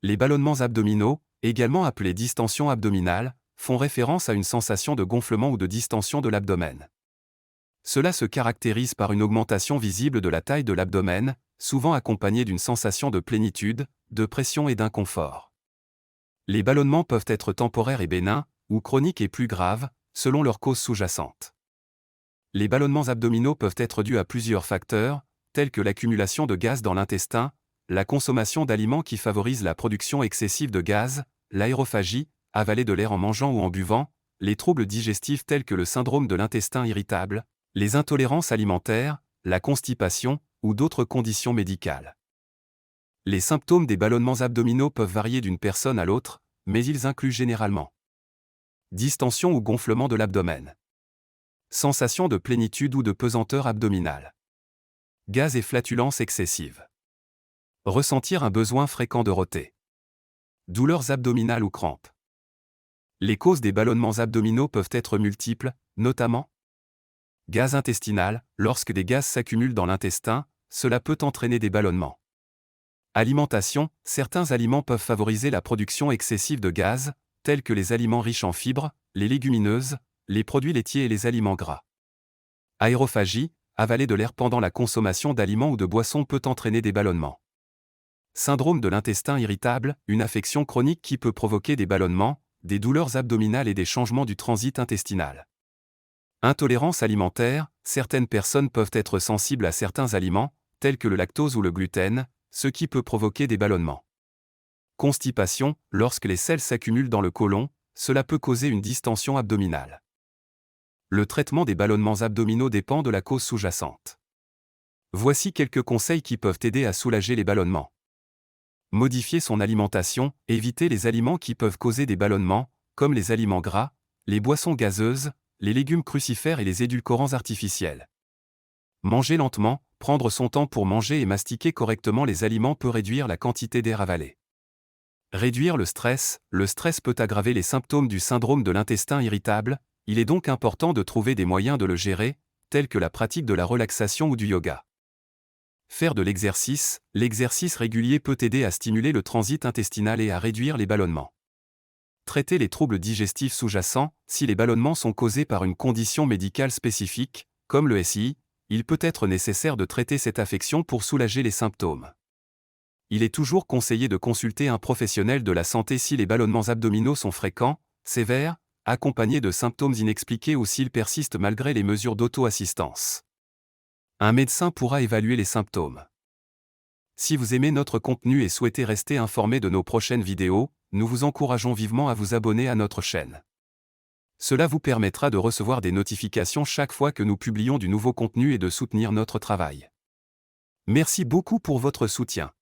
Les ballonnements abdominaux, également appelés distensions abdominales, font référence à une sensation de gonflement ou de distension de l'abdomen. Cela se caractérise par une augmentation visible de la taille de l'abdomen, souvent accompagnée d'une sensation de plénitude, de pression et d'inconfort. Les ballonnements peuvent être temporaires et bénins, ou chroniques et plus graves, selon leur cause sous-jacente. Les ballonnements abdominaux peuvent être dus à plusieurs facteurs, tels que l'accumulation de gaz dans l'intestin, la consommation d'aliments qui favorisent la production excessive de gaz, l'aérophagie, avaler de l'air en mangeant ou en buvant, les troubles digestifs tels que le syndrome de l'intestin irritable, les intolérances alimentaires, la constipation, ou d'autres conditions médicales. Les symptômes des ballonnements abdominaux peuvent varier d'une personne à l'autre, mais ils incluent généralement distension ou gonflement de l'abdomen, sensation de plénitude ou de pesanteur abdominale, gaz et flatulence excessive, ressentir un besoin fréquent de rôter, douleurs abdominales ou crampes. Les causes des ballonnements abdominaux peuvent être multiples, notamment gaz intestinal, lorsque des gaz s'accumulent dans l'intestin, cela peut entraîner des ballonnements. Alimentation, certains aliments peuvent favoriser la production excessive de gaz, tels que les aliments riches en fibres, les légumineuses, les produits laitiers et les aliments gras. Aérophagie, avaler de l'air pendant la consommation d'aliments ou de boissons peut entraîner des ballonnements. Syndrome de l'intestin irritable, une affection chronique qui peut provoquer des ballonnements, des douleurs abdominales et des changements du transit intestinal. Intolérance alimentaire, certaines personnes peuvent être sensibles à certains aliments, tels que le lactose ou le gluten, ce qui peut provoquer des ballonnements. Constipation, lorsque les selles s'accumulent dans le côlon, cela peut causer une distension abdominale. Le traitement des ballonnements abdominaux dépend de la cause sous-jacente. Voici quelques conseils qui peuvent aider à soulager les ballonnements. Modifier son alimentation, éviter les aliments qui peuvent causer des ballonnements, comme les aliments gras, les boissons gazeuses, les légumes crucifères et les édulcorants artificiels. Manger lentement, prendre son temps pour manger et mastiquer correctement les aliments peut réduire la quantité d'air avalé. Réduire le stress peut aggraver les symptômes du syndrome de l'intestin irritable, il est donc important de trouver des moyens de le gérer, tels que la pratique de la relaxation ou du yoga. Faire de l'exercice régulier peut aider à stimuler le transit intestinal et à réduire les ballonnements. Traiter les troubles digestifs sous-jacents, si les ballonnements sont causés par une condition médicale spécifique, comme le SI, il peut être nécessaire de traiter cette affection pour soulager les symptômes. Il est toujours conseillé de consulter un professionnel de la santé si les ballonnements abdominaux sont fréquents, sévères, accompagnés de symptômes inexpliqués ou s'ils persistent malgré les mesures d'auto-assistance. Un médecin pourra évaluer les symptômes. Si vous aimez notre contenu et souhaitez rester informé de nos prochaines vidéos, nous vous encourageons vivement à vous abonner à notre chaîne. Cela vous permettra de recevoir des notifications chaque fois que nous publions du nouveau contenu et de soutenir notre travail. Merci beaucoup pour votre soutien.